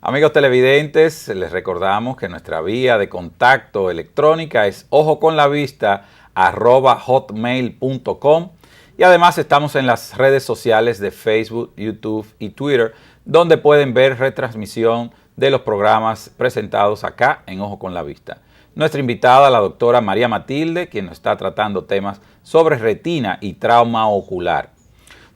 Amigos televidentes, les recordamos que nuestra vía de contacto electrónica es ojoconlavista@hotmail.com y además estamos en las redes sociales de Facebook, YouTube y Twitter, donde pueden ver retransmisión de los programas presentados acá en Ojo con la Vista. Nuestra invitada, la doctora María Matilde, quien nos está tratando temas sobre retina y trauma ocular.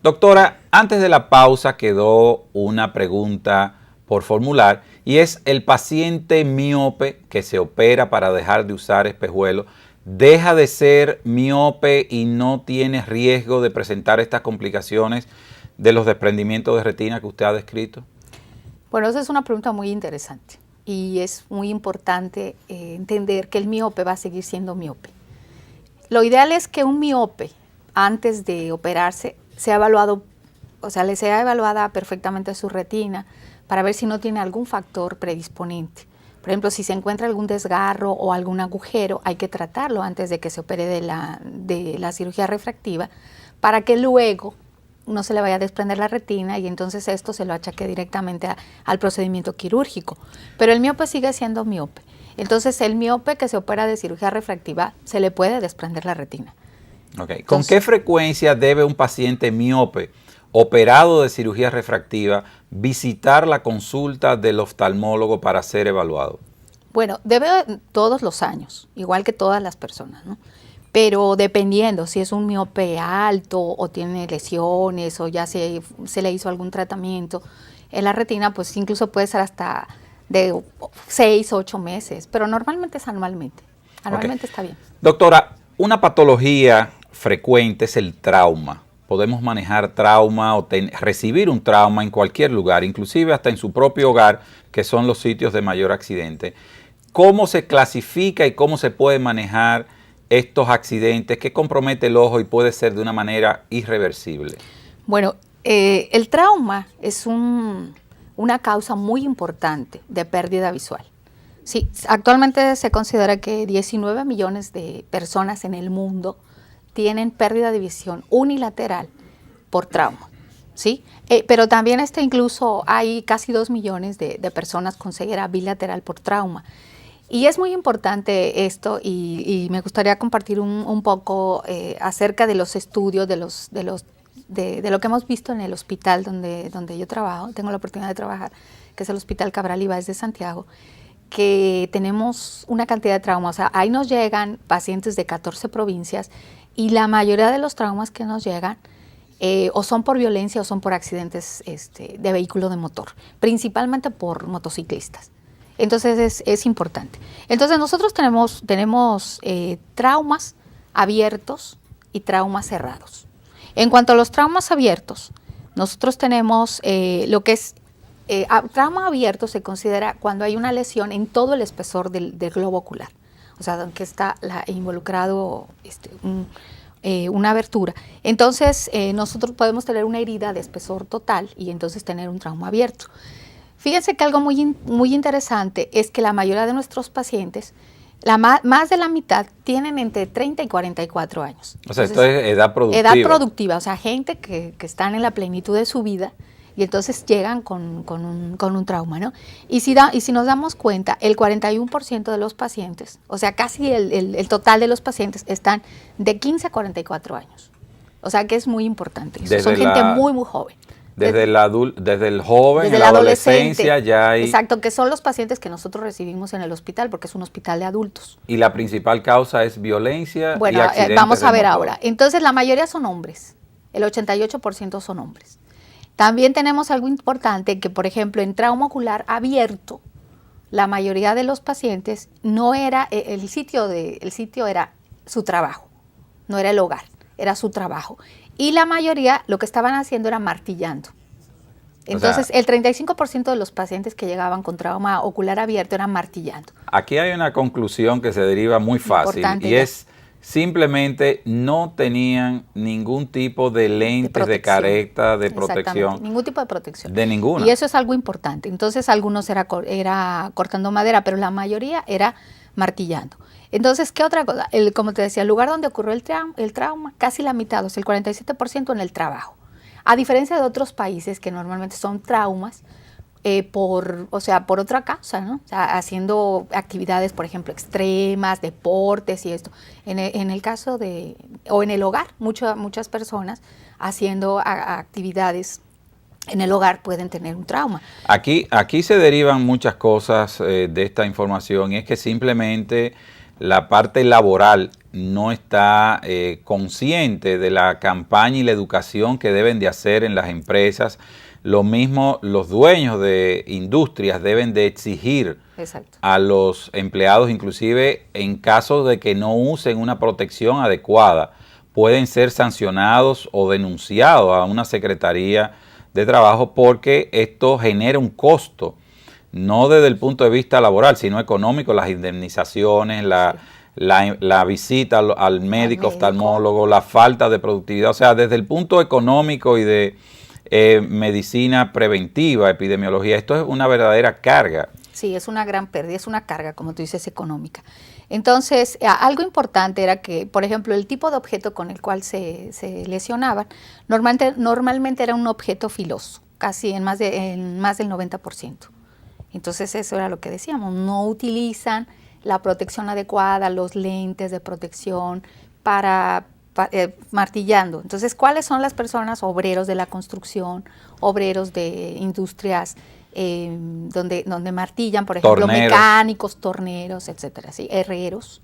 Doctora, antes de la pausa quedó una pregunta por formular y es: el paciente miope que se opera para dejar de usar espejuelos, ¿deja de ser miope y no tiene riesgo de presentar estas complicaciones de los desprendimientos de retina que usted ha descrito? Bueno, esa es una pregunta muy interesante y es muy importante entender que el miope va a seguir siendo miope. Lo ideal es que un miope, antes de operarse, sea evaluado, o sea, le sea evaluada perfectamente su retina para ver si no tiene algún factor predisponente. Por ejemplo, si se encuentra algún desgarro o algún agujero, hay que tratarlo antes de que se opere de la cirugía refractiva para que luego no se le vaya a desprender la retina y entonces esto se lo achaque directamente al procedimiento quirúrgico. Pero el miope sigue siendo miope. Entonces, el miope que se opera de cirugía refractiva se le puede desprender la retina. Okay. ¿Con qué frecuencia debe un paciente miope operado de cirugía refractiva visitar la consulta del oftalmólogo para ser evaluado? Bueno, debe todos los años, igual que todas las personas, ¿no? Pero dependiendo si es un miope alto o tiene lesiones o ya se le hizo algún tratamiento en la retina, pues incluso puede ser hasta de 6 o 8 meses, pero normalmente es anualmente. Anualmente está bien. Doctora, una patología frecuente es el trauma. Podemos manejar trauma o recibir un trauma en cualquier lugar, inclusive hasta en su propio hogar, que son los sitios de mayor accidente. ¿Cómo se clasifica y cómo se puede manejar estos accidentes que compromete el ojo y puede ser de una manera irreversible? Bueno, el trauma es una causa muy importante de pérdida visual. Sí, actualmente se considera que 19 millones de personas en el mundo tienen pérdida de visión unilateral por trauma, ¿sí? Pero también incluso hay casi 2 millones de personas con ceguera bilateral por trauma. Y es muy importante esto y me gustaría compartir un poco acerca de los estudios, de lo que hemos visto en el hospital donde yo trabajo, tengo la oportunidad de trabajar, que es el Hospital Cabral Ibáez de Santiago, que tenemos una cantidad de traumas. O sea, ahí nos llegan pacientes de 14 provincias y la mayoría de los traumas que nos llegan o son por violencia o son por accidentes de vehículo de motor, principalmente por motociclistas. Entonces es importante. Entonces nosotros tenemos traumas abiertos y traumas cerrados. En cuanto a los traumas abiertos, nosotros tenemos lo que es trauma abierto se considera cuando hay una lesión en todo el espesor del globo ocular, o sea, donde está involucrado una abertura. Entonces, nosotros podemos tener una herida de espesor total y entonces tener un trauma abierto. Fíjense que algo muy interesante es que la mayoría de nuestros pacientes, más de la mitad, tienen entre 30 y 44 años. O sea, entonces, esto es edad productiva. Edad productiva, o sea, gente que están en la plenitud de su vida y entonces llegan con un trauma, ¿no? Y si nos damos cuenta, el 41% de los pacientes, o sea, casi el total de los pacientes están de 15 a 44 años. O sea, que es muy importante. Son gente muy, muy joven. Desde el joven, desde la adolescencia ya hay... Exacto, que son los pacientes que nosotros recibimos en el hospital, porque es un hospital de adultos. Y la principal causa es violencia y accidentes vamos a ver motor. ahora. Entonces, la mayoría son hombres. El 88% son hombres. También tenemos algo importante que, por ejemplo, en trauma ocular abierto, la mayoría de los pacientes no era, el sitio era su trabajo, no era el hogar, era su trabajo. Y la mayoría lo que estaban haciendo era martillando. Entonces, el 35% de los pacientes que llegaban con trauma ocular abierto eran martillando. Aquí hay una conclusión que se deriva muy fácil y es simplemente no tenían ningún tipo de lentes, de careta, de protección. Ningún tipo de protección. De ninguna. Y eso es algo importante. Entonces, algunos era cortando madera, pero la mayoría era martillando. Entonces, ¿qué otra cosa? Como te decía, el lugar donde ocurrió el trauma, casi la mitad, o sea, el 47% en el trabajo. A diferencia de otros países que normalmente son traumas por otra causa, ¿no? O sea, haciendo actividades, por ejemplo, extremas, deportes y esto. En el caso o en el hogar, muchas personas haciendo actividades en el hogar pueden tener un trauma. Aquí se derivan muchas cosas de esta información, y es que simplemente la parte laboral no está consciente de la campaña y la educación que deben de hacer en las empresas. Lo mismo, los dueños de industrias deben de exigir Exacto. a los empleados, inclusive en caso de que no usen una protección adecuada, pueden ser sancionados o denunciados a una secretaría de trabajo, porque esto genera un costo, no desde el punto de vista laboral, sino económico, las indemnizaciones, la visita al médico oftalmólogo, la falta de productividad. O sea, desde el punto económico y de medicina preventiva, epidemiología, esto es una verdadera carga. Sí, es una gran pérdida, es una carga, como tú dices, económica. Entonces, algo importante era que, por ejemplo, el tipo de objeto con el cual se lesionaban, normalmente era un objeto filoso, casi en más del 90%. Entonces, eso era lo que decíamos, no utilizan la protección adecuada, los lentes de protección para martillando. Entonces, ¿cuáles son las personas? Obreros de la construcción, obreros de industrias donde martillan, por ejemplo, torneros, mecánicos, torneros, etcétera, ¿sí? Herreros.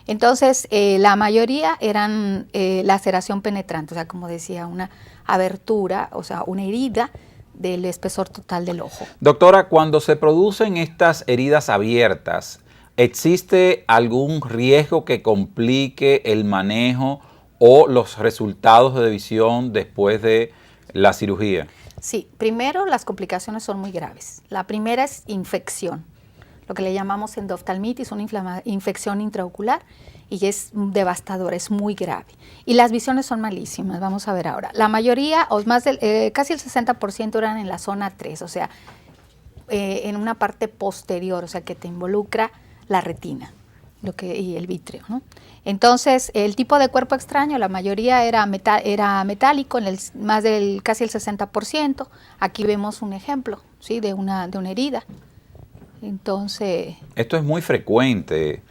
Entonces, la mayoría eran laceración penetrante, o sea, como decía, una abertura, o sea, una herida del espesor total del ojo. Doctora, cuando se producen estas heridas abiertas, ¿existe algún riesgo que complique el manejo o los resultados de visión después de la cirugía? Sí, primero las complicaciones son muy graves. La primera es infección, lo que le llamamos endoftalmitis, una infección intraocular, y es devastadora, es muy grave. Y las visiones son malísimas, vamos a ver ahora. La mayoría, o más casi el 60% eran en la zona 3, o sea, en una parte posterior, o sea, que te involucra la retina y el vítreo, ¿no? Entonces, el tipo de cuerpo extraño, la mayoría era metálico, casi el 60%. Aquí vemos un ejemplo, ¿sí? de una herida. Entonces, esto es muy frecuente,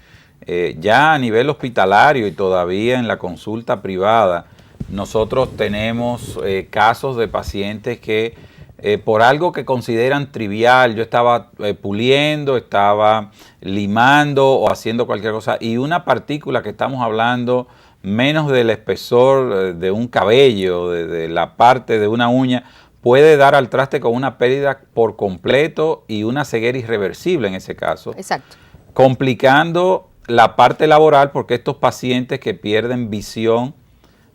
ya a nivel hospitalario y todavía en la consulta privada. Nosotros tenemos casos de pacientes que por algo que consideran trivial, yo estaba puliendo, estaba limando o haciendo cualquier cosa, y una partícula que estamos hablando menos del espesor de un cabello, de la parte de una uña, puede dar al traste con una pérdida por completo y una ceguera irreversible en ese caso. Exacto. Complicando la parte laboral, porque estos pacientes que pierden visión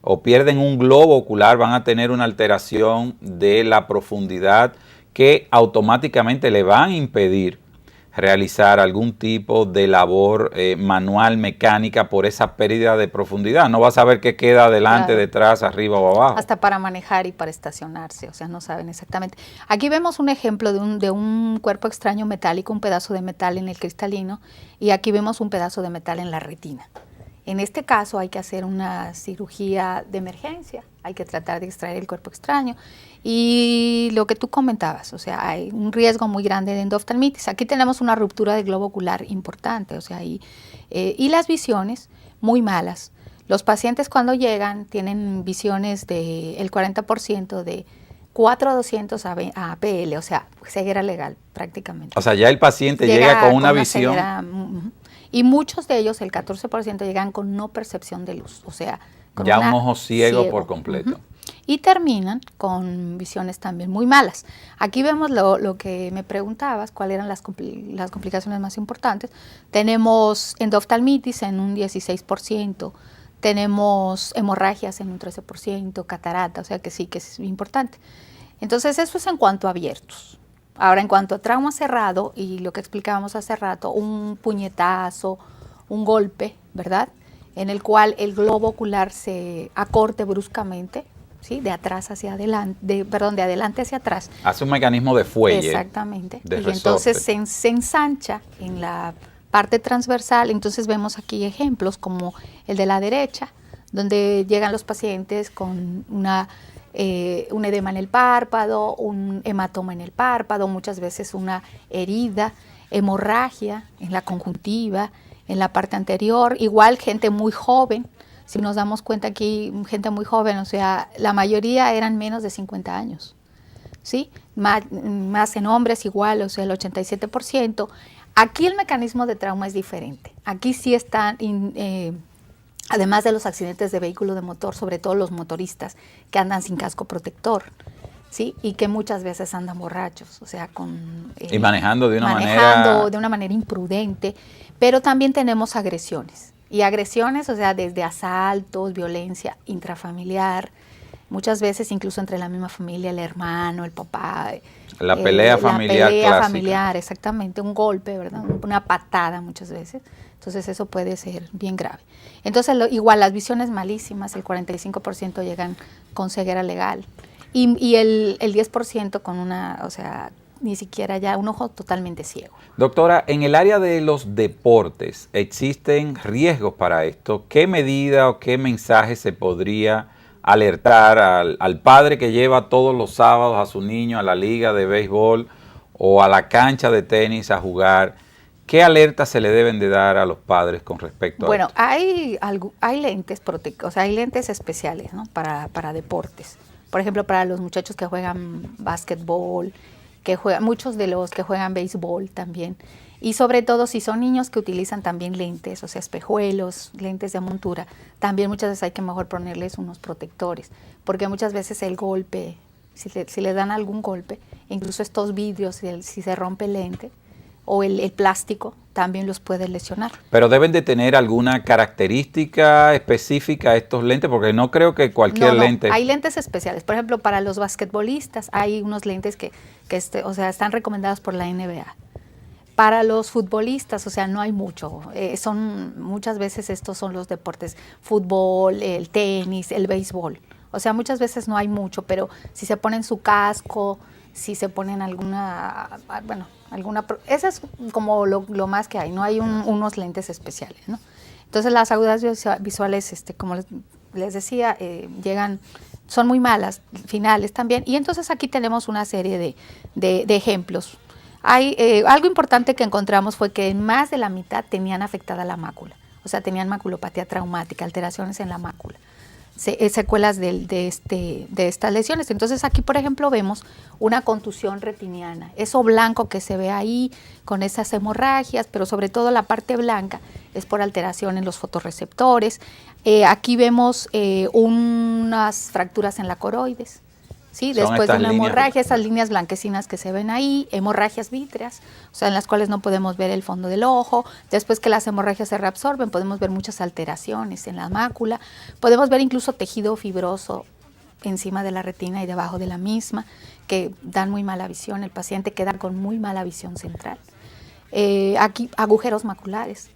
o pierden un globo ocular van a tener una alteración de la profundidad que automáticamente le van a impedir realizar algún tipo de labor manual, mecánica, por esa pérdida de profundidad. No va a saber qué queda adelante, claro, detrás, arriba o abajo. Hasta para manejar y para estacionarse, o sea, no saben exactamente. Aquí vemos un ejemplo de un cuerpo extraño metálico, un pedazo de metal en el cristalino, y aquí vemos un pedazo de metal en la retina. En este caso hay que hacer una cirugía de emergencia, hay que tratar de extraer el cuerpo extraño. Y lo que tú comentabas, o sea, hay un riesgo muy grande de endoftalmitis. Aquí tenemos una ruptura del globo ocular importante, o sea, y las visiones muy malas. Los pacientes cuando llegan tienen visiones del 40% de 4:200 a PL, o sea, ceguera legal prácticamente. O sea, ya el paciente llega con una visión. Ceguera, y muchos de ellos, el 14%, llegan con no percepción de luz, o sea, con ya un ojo ciego por completo. Y terminan con visiones también muy malas. Aquí vemos lo que me preguntabas, cuáles eran las complicaciones más importantes. Tenemos endoftalmitis en un 16%, tenemos hemorragias en un 13%, catarata, o sea que sí que es importante. Entonces eso es en cuanto a abiertos. Ahora, en cuanto a trauma cerrado, y lo que explicábamos hace rato, un puñetazo, un golpe, ¿verdad?, en el cual el globo ocular se acorte bruscamente, ¿sí?, de atrás hacia adelante, de adelante hacia atrás. Hace un mecanismo de fuelle. Exactamente. De y entonces se ensancha en la parte transversal. Entonces vemos aquí ejemplos como el de la derecha, donde llegan los pacientes con una un edema en el párpado, un hematoma en el párpado, muchas veces una herida, hemorragia en la conjuntiva, en la parte anterior, igual gente muy joven. Si nos damos cuenta aquí, gente muy joven, o sea, la mayoría eran menos de 50 años, ¿sí? Más en hombres igual, o sea, el 87%. Aquí el mecanismo de trauma es diferente. Aquí sí están, además de los accidentes de vehículo de motor, sobre todo los motoristas que andan sin casco protector, ¿sí? Y que muchas veces andan borrachos, o sea, y manejando de una manera imprudente, pero también tenemos agresiones. Y agresiones, o sea, desde asaltos, violencia intrafamiliar, muchas veces incluso entre la misma familia, el hermano, el papá. La pelea familiar clásica. La pelea familiar, exactamente, un golpe, ¿verdad? Una patada muchas veces. Entonces eso puede ser bien grave. Entonces igual las visiones malísimas, el 45% llegan con ceguera legal y el 10% con una, o sea, ni siquiera ya un ojo totalmente ciego. Doctora, en el área de los deportes, ¿existen riesgos para esto? ¿Qué medida o qué mensaje se podría alertar al padre que lleva todos los sábados a su niño a la liga de béisbol o a la cancha de tenis a jugar? ¿Qué alertas se le deben de dar a los padres con respecto a esto? Bueno, hay lentes o sea, hay lentes especiales, ¿no? para deportes. Por ejemplo, para los muchachos que juegan básquetbol, muchos de los que juegan béisbol también. Y sobre todo si son niños que utilizan también lentes, o sea, espejuelos, lentes de montura, también muchas veces hay que mejor ponerles unos protectores, porque muchas veces el golpe, si le dan algún golpe, incluso estos vidrios, si se rompe el lente o el plástico, también los puede lesionar. Pero deben de tener alguna característica específica estos lentes, porque no creo que cualquier lente... Hay lentes especiales. Por ejemplo, para los basquetbolistas hay unos lentes que o sea, están recomendados por la NBA. Para los futbolistas, o sea, no hay mucho. Muchas veces estos son los deportes, fútbol, el tenis, el béisbol. O sea, muchas veces no hay mucho, pero si se ponen su casco, si se ponen eso es como lo más que hay, no hay unos lentes especiales, ¿no? Entonces las agudas visuales, como les decía, son muy malas, finales también, y entonces aquí tenemos una serie de ejemplos. Algo importante que encontramos fue que más de la mitad tenían afectada la mácula, o sea, tenían maculopatía traumática, alteraciones en la mácula. Secuelas de estas lesiones. Entonces aquí, por ejemplo, vemos una contusión retiniana, eso blanco que se ve ahí con esas hemorragias, pero sobre todo la parte blanca es por alteración en los fotorreceptores. Aquí vemos unas fracturas en la coroides, ¿sí? Después de una hemorragia, esas líneas blanquecinas que se ven ahí, hemorragias vítreas, o sea, en las cuales no podemos ver el fondo del ojo. Después que las hemorragias se reabsorben, podemos ver muchas alteraciones en la mácula. Podemos ver incluso tejido fibroso encima de la retina y debajo de la misma, que dan muy mala visión. El paciente queda con muy mala visión central. Aquí, agujeros maculares.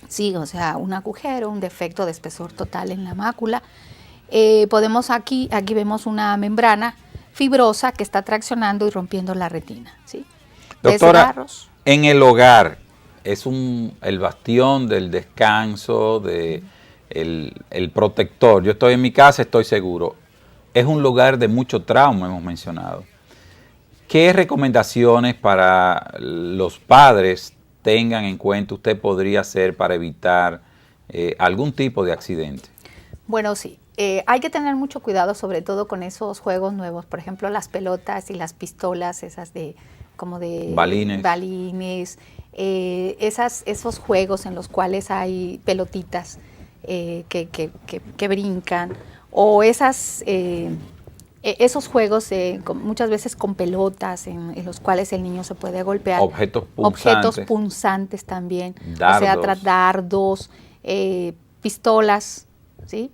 Sí, o sea, un agujero, un defecto de espesor total en la mácula. Aquí vemos una membrana fibrosa que está traccionando y rompiendo la retina, ¿sí? Doctora, Desgarros. En el hogar es el bastión del descanso, el protector. Yo estoy en mi casa, estoy seguro. Es un lugar de mucho trauma, hemos mencionado. ¿Qué recomendaciones para los padres tengan en cuenta usted podría hacer para evitar algún tipo de accidente? Bueno, sí. Hay que tener mucho cuidado, sobre todo con esos juegos nuevos, por ejemplo, las pelotas y las pistolas, esas como de balines, esos juegos en los cuales hay pelotitas que brincan, o esos juegos muchas veces con pelotas en los cuales el niño se puede golpear. Objetos punzantes. Objetos punzantes también, dardos. o sea, dardos, pistolas, ¿sí?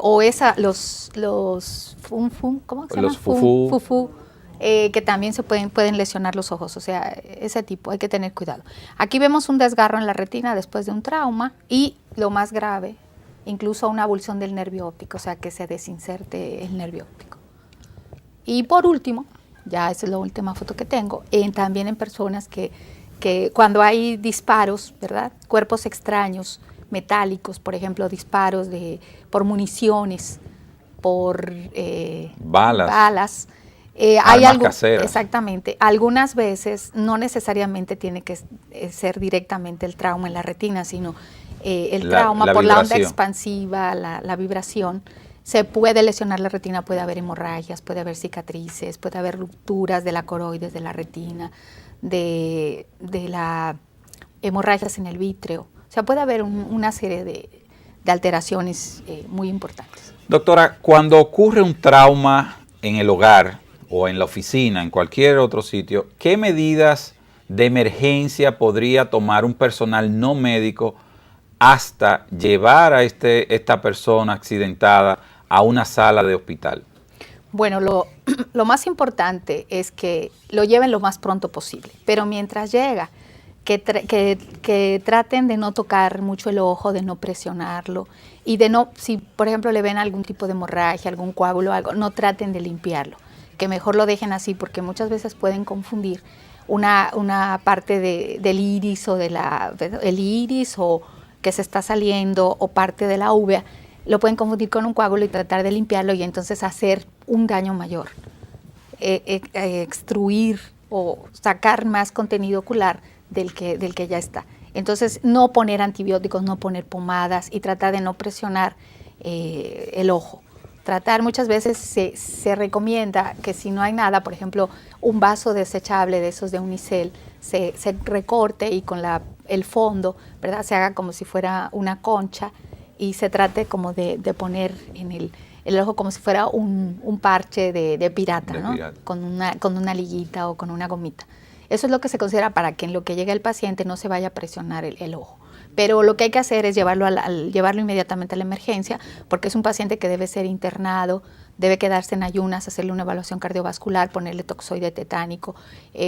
O los fum, ¿cómo se llama? Los fufú. Que también pueden lesionar los ojos, o sea, ese tipo, hay que tener cuidado. Aquí vemos un desgarro en la retina después de un trauma y lo más grave, incluso una abulsión del nervio óptico, o sea, que se desinserte el nervio óptico. Y por último, ya esa es la última foto que tengo, también en personas que cuando hay disparos, ¿verdad? Cuerpos extraños, metálicos, por ejemplo, disparos por municiones, por balas. Hay caseras. Exactamente. Algunas veces no necesariamente tiene que ser directamente el trauma en la retina, sino el trauma por la onda expansiva, la vibración. Se puede lesionar la retina, puede haber hemorragias, puede haber cicatrices, puede haber rupturas de la coroides de la retina, de las hemorragias en el vítreo. O sea, puede haber una serie de alteraciones muy importantes. Doctora, cuando ocurre un trauma en el hogar o en la oficina, en cualquier otro sitio, ¿qué medidas de emergencia podría tomar un personal no médico hasta llevar a esta persona accidentada a una sala de hospital? Bueno, lo más importante es que lo lleven lo más pronto posible, pero mientras llega, que traten de no tocar mucho el ojo, de no presionarlo y de no, si por ejemplo le ven algún tipo de hemorragia, algún coágulo, algo, no traten de limpiarlo, que mejor lo dejen así porque muchas veces pueden confundir una parte del iris o el iris o que se está saliendo o parte de la uvea, lo pueden confundir con un coágulo y tratar de limpiarlo y entonces hacer un daño mayor, extruir o sacar más contenido ocular del que ya está. Entonces, no poner antibióticos, no poner pomadas y tratar de no presionar el ojo. Tratar, muchas veces se recomienda que si no hay nada, por ejemplo, un vaso desechable de esos de unicel, se recorte y con el fondo, ¿verdad?, se haga como si fuera una concha y se trate como de poner en el ojo como si fuera un parche de pirata, ¿no? Con una liguita o con una gomita. Eso es lo que se considera para que en lo que llegue el paciente no se vaya a presionar el ojo. Pero lo que hay que hacer es llevarlo inmediatamente a la emergencia, porque es un paciente que debe ser internado, debe quedarse en ayunas, hacerle una evaluación cardiovascular, ponerle toxoide tetánico,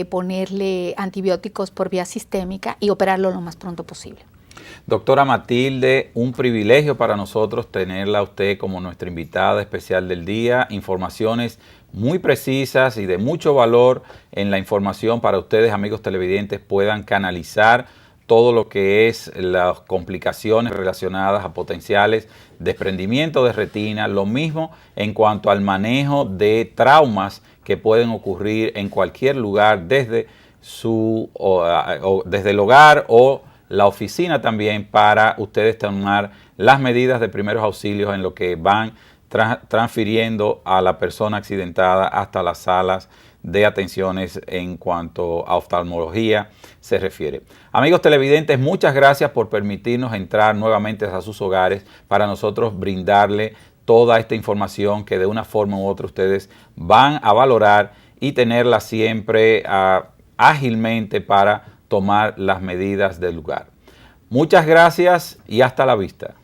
ponerle antibióticos por vía sistémica y operarlo lo más pronto posible. Doctora Matilde, un privilegio para nosotros tenerla a usted como nuestra invitada especial del día. Informaciones muy precisas y de mucho valor en la información para ustedes, amigos televidentes, puedan canalizar todo lo que es las complicaciones relacionadas a potenciales desprendimientos de retina, lo mismo en cuanto al manejo de traumas que pueden ocurrir en cualquier lugar, desde desde el hogar o la oficina también, para ustedes tomar las medidas de primeros auxilios en lo que van transfiriendo a la persona accidentada hasta las salas de atenciones en cuanto a oftalmología se refiere. Amigos televidentes, muchas gracias por permitirnos entrar nuevamente a sus hogares para nosotros brindarle toda esta información que de una forma u otra ustedes van a valorar y tenerla siempre ágilmente para tomar las medidas del lugar. Muchas gracias y hasta la vista.